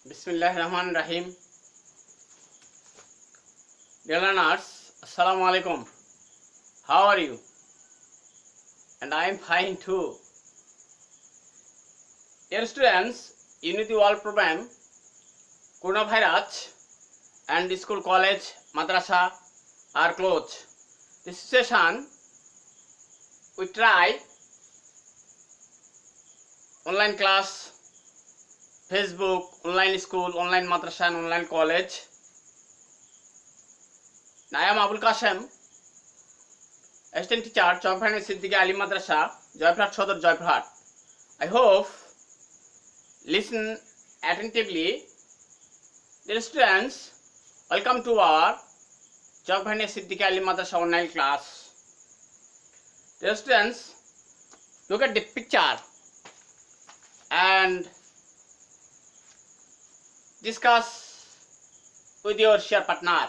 Bismillahirrahmanirrahim. Dear learners, Assalamu alaikum. How are you? And I am fine too. Dear students, Unity World Program, coronavirus and school, college, madrasa are closed. This session we try online class, Facebook, online school, online madrasa and online college. I am Abul Kasem, assistant teacher, Chowkbani Siddiqui Alim Madrasa, Joypurhat Sodor, Joypurhat. I hope listen attentively. Dear students, welcome to our Chowkbani Siddiqui Alim Madrasa online class. Dear students, look at the picture and discuss with your share partner.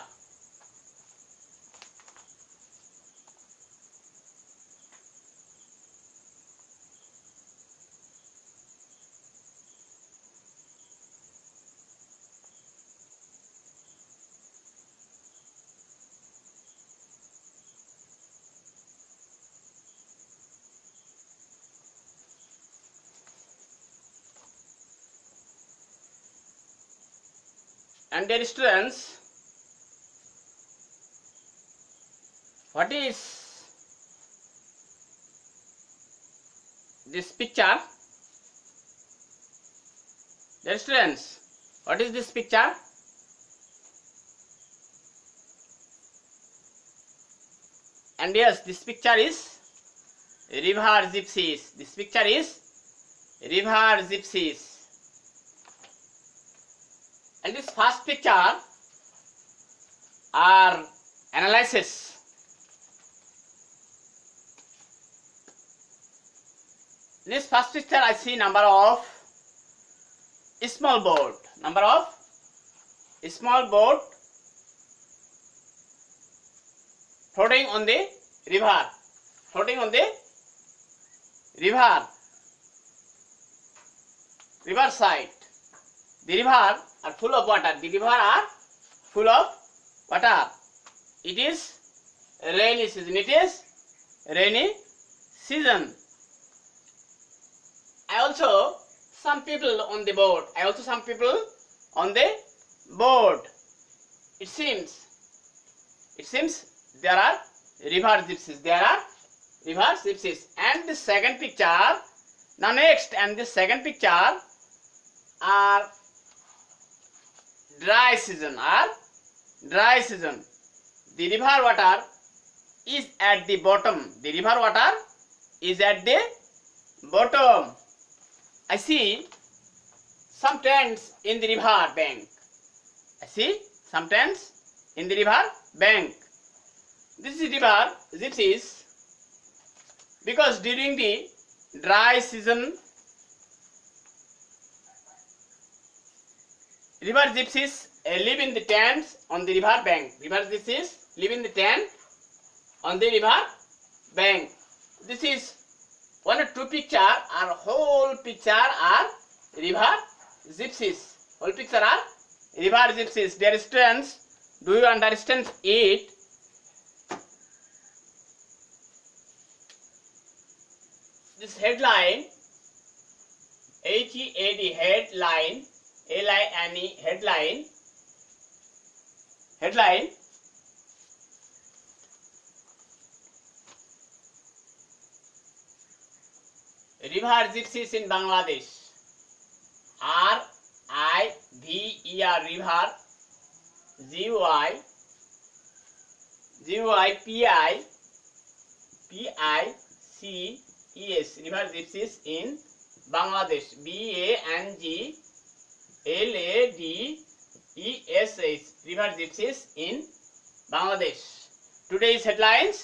And dear students, what is this picture? Dear students, what is this picture? And yes, this picture is river gypsies. This picture is river gypsies. And this first picture are analysis. In this first picture I see number of small boat. Number of small boat floating on the river. Floating on the river side. The river are full of water. The river are full of water. It is rainy season. It is rainy season. I also some people on the boat. It seems there are river gypsies. And the second picture. Now next, and the second picture are dry season. The river water is at the bottom. I see some tents in the river bank. This is river gypsies because during the dry season river gypsies live in the tents on the river bank. This is one or two picture, or whole picture are river gypsies. Dear students, do you understand it? This headline, H-E-A-D, headline, L-I-N-E, headline. River gypsies in Bangladesh. R-I-V-E-R, river, G-Y-P-I-C-E-S, river gypsies in Bangladesh. B-A-N-G-L-A-D-E-S-H, river gypsies in Bangladesh. Today's headlines,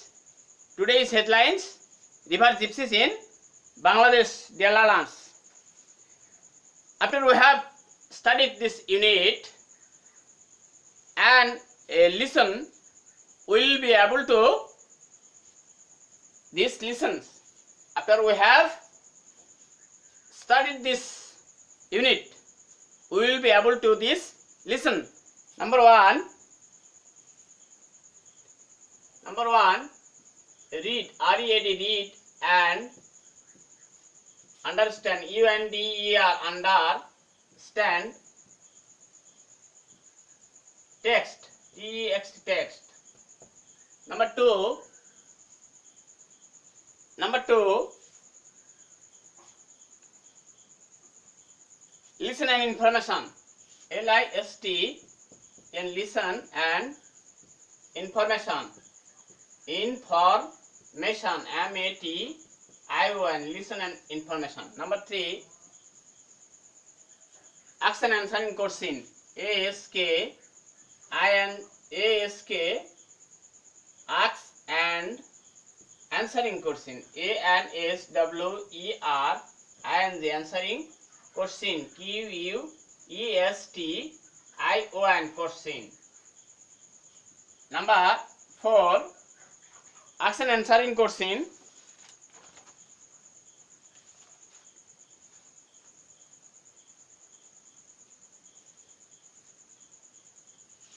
river gypsies in Bangladesh. Dear learners, after we have studied this unit and listen, we will be able to these lessons. After we have studied this unit, we will be able to this. Listen. Number one, read, R-E-A-D, read and understand, U-N-D-E-R, understand, text, T-E-X-T, text. Number two, listen and information, L-I-S-T-N, listen and information, M-A-T-I-O-N, listen and information. Number three, ask and answering question, A-S-K, ask and answering question, A-N-S-W-E-R-I-N-G, answering question, Q-U-E-S-T-I-O-N, question. Number four, ask and answering question.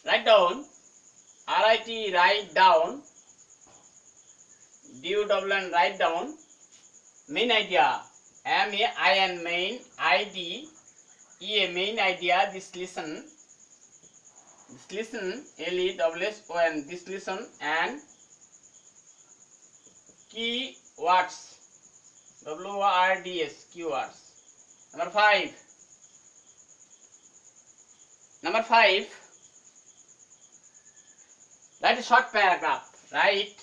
Write down, R-I-T, write down, D-U-N, write down, main idea, M-A-I-N, main, I-D-E-A, main idea, this listen, L-E-S-S-O-N, this listen and keywords, W-O-R-D-S, keywords. Number five, write a short paragraph. Write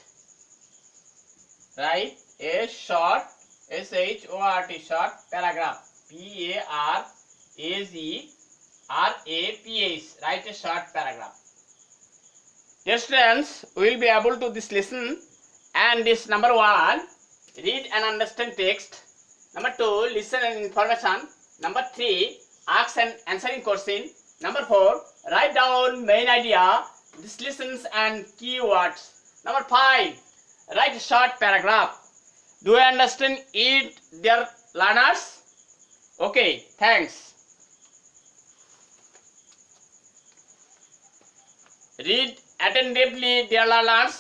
a short, S-H-O-R-T, short paragraph, P-A-R-A-G-R-A-P-H, write a short paragraph. Dear students, we will be able to this lesson and this number one, read and understand text. Number two, listen and information. Number three, ask and answering question. Number four, write down main idea, this listens and keywords. Number five, write a short paragraph. Do you understand it, dear learners? Okay, thanks. Read attentively, dear learners.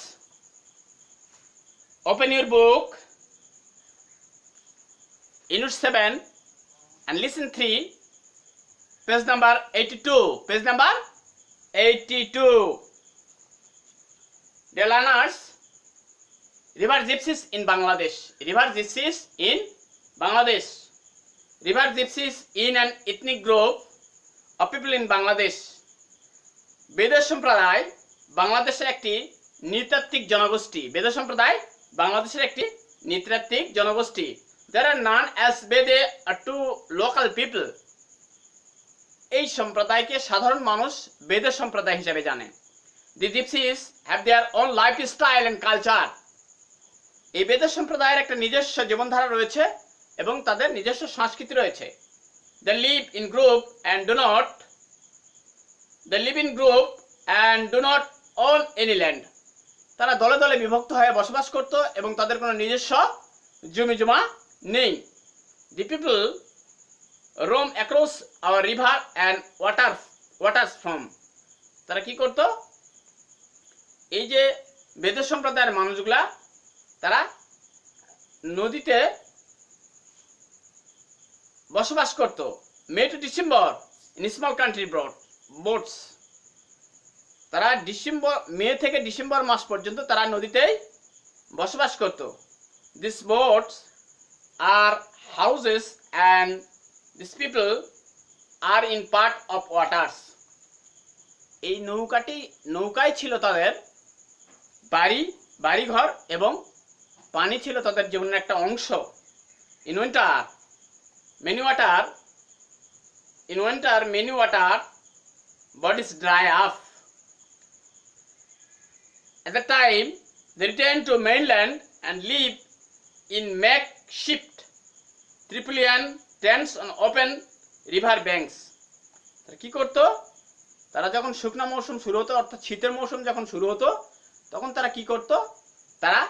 Open your book, Unit 7 and Lesson 3, page number 82. Page number 82. Dear learners, river gypsies in Bangladesh. River gypsies in Bangladesh. River gypsies in an ethnic group of people in Bangladesh. বেদে সম্প্রদায় বাংলাদেশের একটি নৃতাত্ত্বিক জনগোষ্ঠী। বেদে সম্প্রদায় বাংলাদেশের একটি নৃতাত্ত্বিক জনগোষ্ঠী। There are known as Bede to local people. এই সম্প্রদায়কে সাধারণ মানুষ বেদে সম্প্রদায় হিসেবে জানে। The gypsies have their own lifestyle and culture. এই বেদে সম্প্রদায়ের একটা নিজস্ব জীবনধারা রয়েছে এবং তাদের নিজস্ব সংস্কৃতি রয়েছে। They live in group and do not own any land. তারা দলে দলে বিভক্ত হয়ে বসবাস করত এবং তাদের কোনো নিজস্ব জমি জমা নেই। The people roam across our river and waters from. তারা কি করত? এই যে বেদে সম্প্রদায়ের মানুষগুলা তারা নদীতে বসবাস করত। May to December in small country boats. তারা মে থেকে ডিসেম্বর মাস পর্যন্ত তারা নদীতেই বসবাস করত। These boats are houses and these people are in part of waters. এই নৌকায় ছিল তাদের বাড়িঘর এবং পানি ছিল তাদের জীবনের একটা অংশ। In winter many water bodies dry up. At the time they return to mainland and live in makeshift Tripolian tents on open river banks. তারা কি করত? তারা যখন শুকনো মৌসুম শুরু হতো, অর্থাৎ শীতের মৌসুম যখন শুরু হতো, তখন তারা কি করত? তারা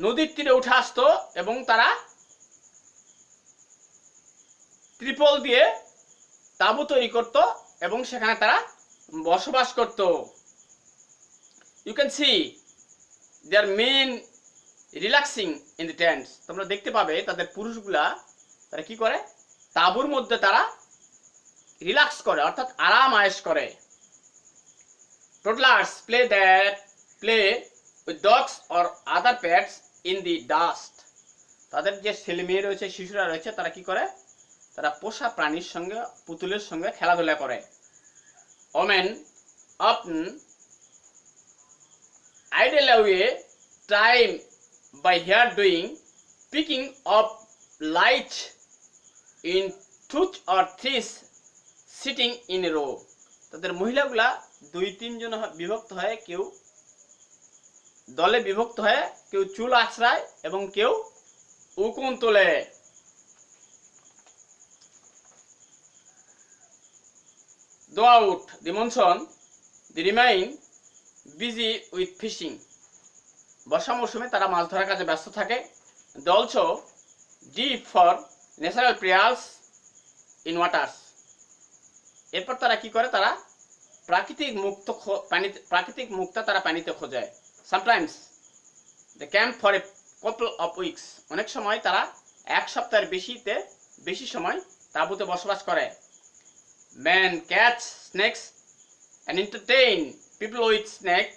নদীর তীরে উঠে আসতো এবং তারা ত্রিপল দিয়ে তাঁবু তৈরি করত এবং সেখানে তারা বসবাস করত। You can see they are men relaxing in the tents. তোমরা দেখতে পাবে তাদের পুরুষগুলা তারা কি করে, তাঁবুর মধ্যে তারা রিল্যাক্স করে, অর্থাৎ আরাম আয়েশ করে। toddlers play with dogs or other pets in the dust. তাদের যে ছেলে মেয়ে রয়েছে, শিশুরা রয়েছে, তারা কি করে, তারা পোষা প্রাণীর সঙ্গে, পুতুলের সঙ্গে খেলাধুলা করে। women often idle away time by here doing picking up light in 2 or 3 sitting in a row. তাদের মহিলাগুলা 2-3 জন বিভক্ত হয়ে, কেউ দলে বিভক্ত হয়ে, কেউ চুল আঁচড়ায় এবং কেউ উকুন তোলে। Throughout the monsoon, they remain busy with fishing. বর্ষা মৌসুমে তারা মাছ ধরার কাজে ব্যস্ত থাকে। They also dig for natural pearls in waters. এরপর তারা কি করে, তারা প্রাকৃতিক মুক্তা তারা পানিতে খোঁজে। Sometimes they camp for a couple of weeks. অনেক সময় তারা এক সপ্তাহের বেশি সময় তাঁবুতে বসবাস করে। Men catch snakes and entertain people with snake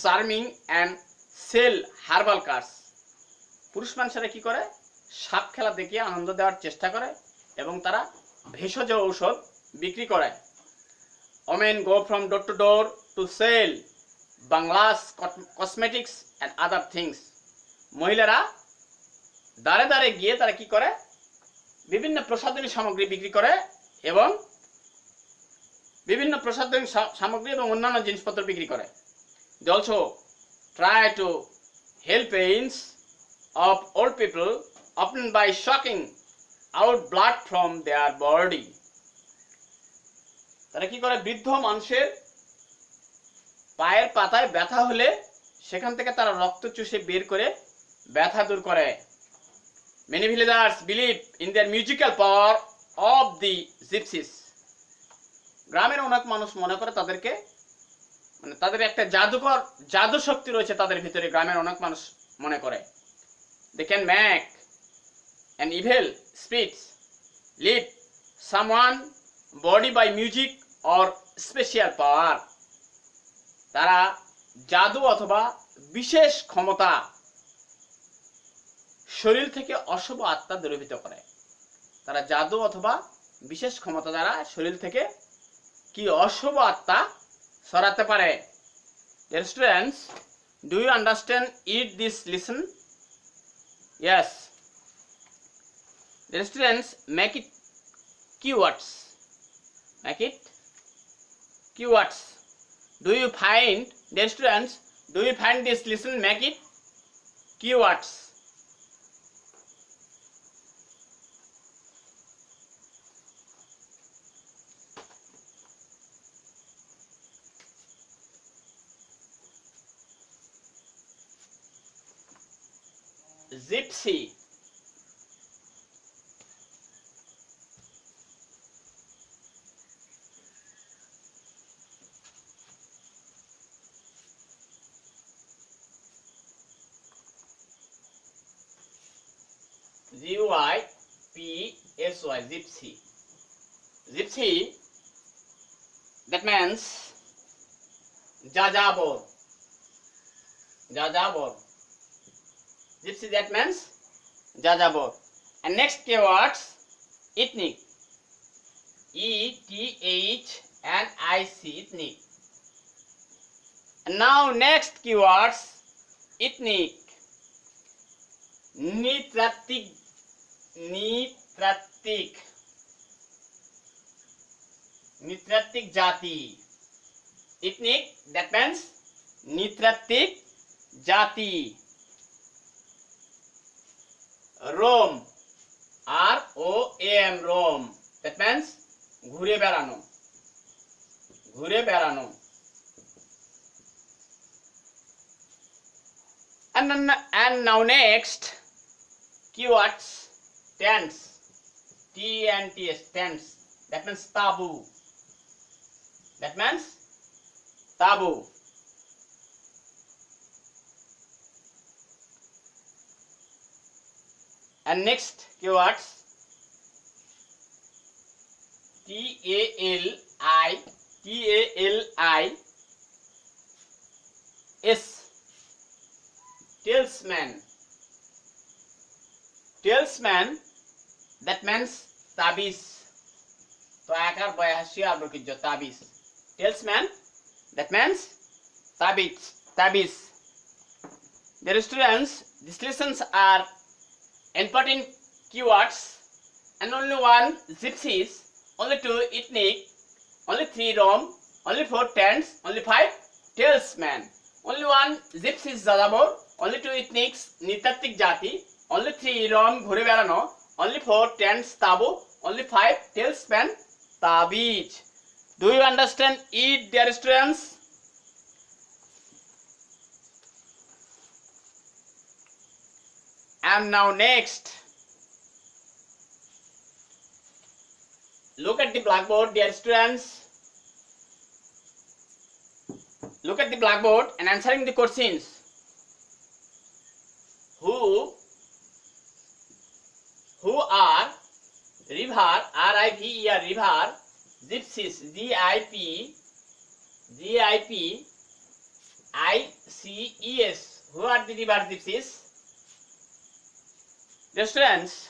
charming and sell herbal cards. পুরুষ মানুষেরা কি করে, সাপ খেলা দেখিয়ে আনন্দ দেওয়ার চেষ্টা করে এবং তারা ভেষজ ঔষধ বিক্রি করে। Women go from door to door to sell banglas, cosmetics and other things. মহিলারা দাঁড়ে দাঁড়ে গিয়ে তারা কি করে, বিভিন্ন প্রসাধনী সামগ্রী বিক্রি করে এবং অন্যান্য জিনিসপত্র বিক্রি করে। They also try to help pains of old people, often by sucking out blood from their body. তারা কি করে, বৃদ্ধ মানুষের পায়ের পাতায় ব্যথা হলে সেখান থেকে তারা রক্ত চুষে বের করে ব্যথা দূর করে। Many villagers believe in their musical power of the gypsies. গ্রামের অনেক মানুষ মনে করে তাদেরকে, মানে তাদের একটা জাদু শক্তি রয়েছে তাদের ভিতরে, গ্রামের অনেক মানুষ মনে করে। They can make an evil spirit leave someone body by music or special power. তারা জাদু অথবা বিশেষ ক্ষমতা শরীর থেকে অশুভ আত্মা দূরীভূত করে। তারা জাদু অথবা বিশেষ ক্ষমতা দ্বারা শরীর থেকে কি অশুভ আত্মা সরাতে পারে। Dear students, do you understand this lesson? Yes. Dear students, make it keywords. Make it keywords. Do you find, dear students, do you find this lesson? Make it keywords. Gypsy. Gypsy. Gypsy. Gypsy, that means Jajabor. Jajabor. Gypsy, that means Jajabor. And next keywords, ethnic. ETHNIC, ethnic. And now next keywords, ethnic. Nitratic. Nitratic jati. Ethnic, that means Nitratic jati. Roam, ROAM, roam, that means ঘুরে বেড়ানো, ঘুরে বেড়ানো। And now next keywords, tense. T-E-N-T-S, tents. That means taboo. That means taboo. And next keywords, T-A-L-I-S, talesman. Talesman, that means tabiz. तो आकार बयासी आप लोग की जो ताबीज, talisman, that means tabiz. Dear students, these lessons are important keywords, and only one gypsies, only two ethnic, only three Rom, only four tents, only five talesmen. Only one gypsies Zadabor, only two ethnics Nitatik Jati, only three Rom Ghureberano, only four tents Tabu, only five talesmen Tabiz. Do you understand it, dear students? And now next, look at the blackboard, dear students. Look at the blackboard and answering the questions. Who are river, R-I-V-E-R, river, gypsies, G-I-P-I-C-E-S. Who are the river gypsies? Dear students,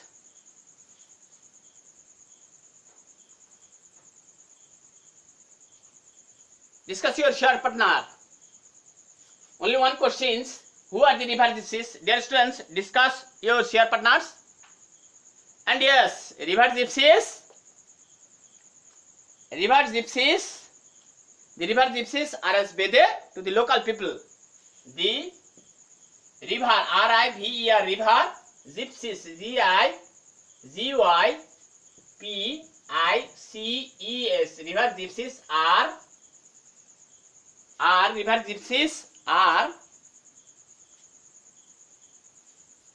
discuss your share partner. Only one questions. Who are the river gypsies? Dear students, discuss your share partners. And yes, river gypsies. The river gypsies are as Bede to the local people. The river, R-I-V-E-R, river, gypsies, G-I-P-I-C-E-S, river gypsies are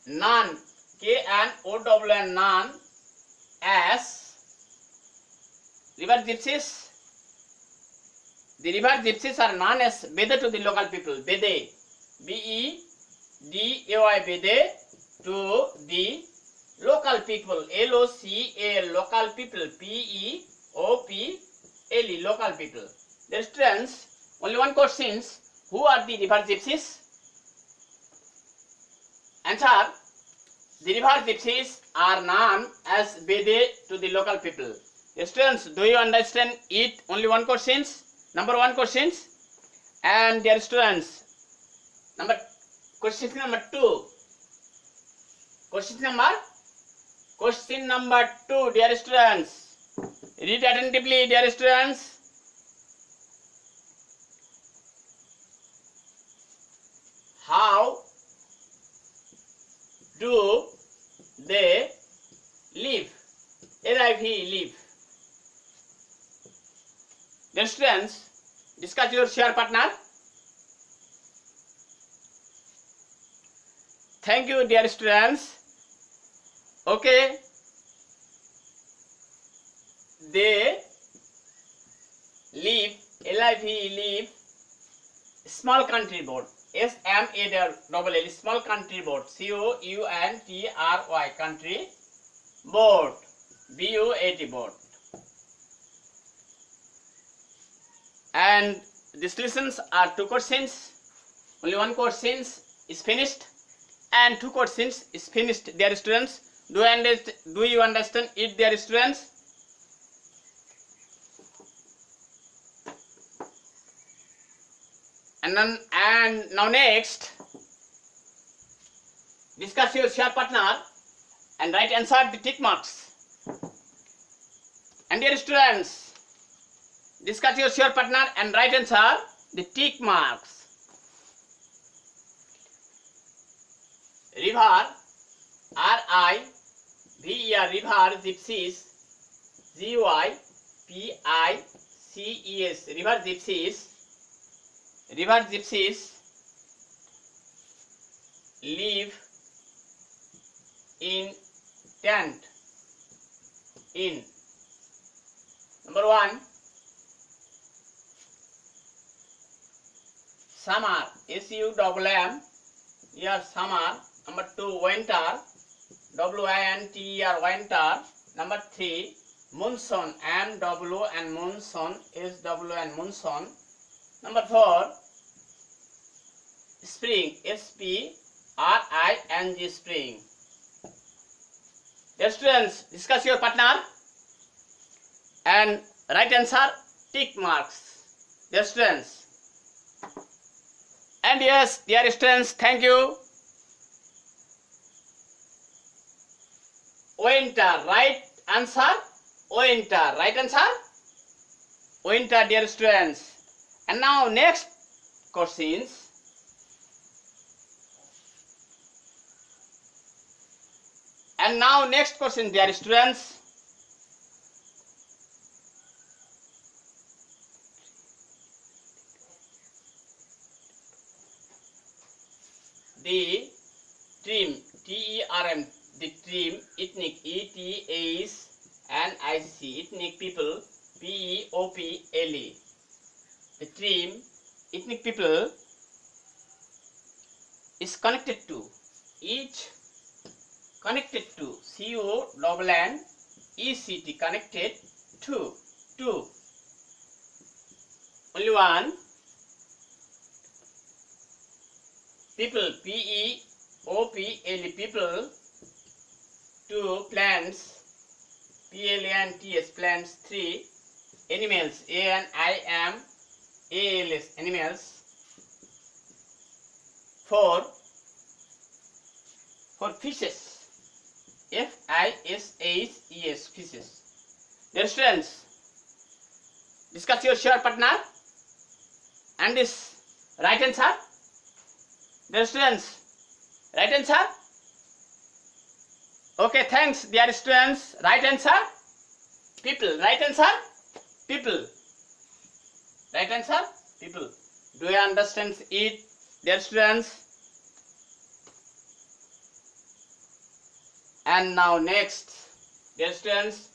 known, K-N-O-W-N, known as river gypsies. The river gypsies are known as Bede to the local people. Bede, B-E-D-A-Y, Bede, to the local people. L-O-C-A, local people. P-E-O-P-L-E, local people. Dear students, only one question. Who are the river gypsies? Answer. The river gypsies are known as Bede to the local people. Dear students, do you understand it? Only one question. Number one questions. And dear students, question number two. Question number two, dear students. Read attentively, dear students. How do they live? L-I-V, live. Dear students, discuss your share partner. Thank you, dear students. Okay. They live, L-I-V, live, small country board. S-M-A-L-L, small country board. C-O-U-N-T-R-Y, country board. B-O-A-T, board. And these lessons are two questions. Only one question is finished, and two questions is finished, dear students. Do you understand it, dear students? And now next, discuss your share partner and write answer the tick marks. And dear students, discuss your share partner and write answer the tick marks. River, R-I-V-E-R, river, gypsies, G-Y-P-I-C-E-S, river gypsies. River gypsies live in tent. in. Number 1, summer, SUMM, here summer. Number 2, winter, WINTER, winter. Number 3, monsoon, MW and monsoon, SW and monsoon. Number 4, spring, SPRING, spring. Dear students, discuss your partner and right answer tick marks. Dear students, and yes, dear students, thank you. Winter, right answer. Winter, right answer. Winter, dear students. And now next questions. And now next question, dear students. The term, TERM, the term ethnic, ETHNIC, ethnic people, PEOPLE. The term ethnic people is connected to each, connected to CONNECT, connected to only one. People, PEOPLE, people. 2, plants, PLANTS, plants. 3, animals, ANIMALS, animals. 4, fishes, FISHES, fishes. Dear students, discuss your share partner and this right answer. Dear students, right answer. Okay, thanks, dear students. Right answer, people. Right answer, people. Right answer, people. Do you understand it, dear students? And now next, dear students,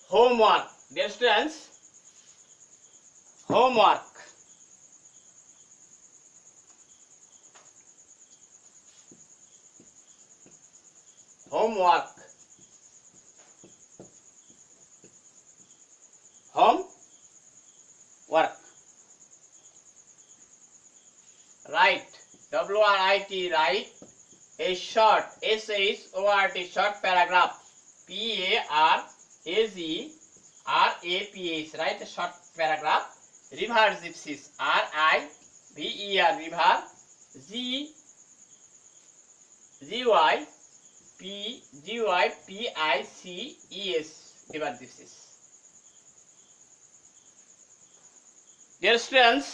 homework. Dear students, homework. Homework. Homework. Write, WRIT, write a short, SHORT, short paragraph, PARAGRAPH, write a short paragraph. River gypsies, RIVER, river, GYPICES, river gypsies. Dear students,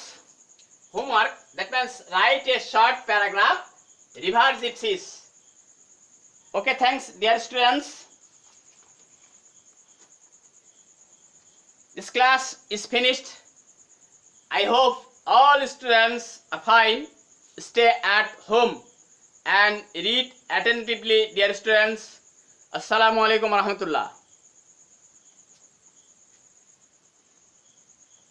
homework, that means write a short paragraph, river gypsies. Okay, thanks, dear students. This class is finished. I hope all students are fine. Stay at home and read attentively, dear students. Assalamu alaikum warahmatullah.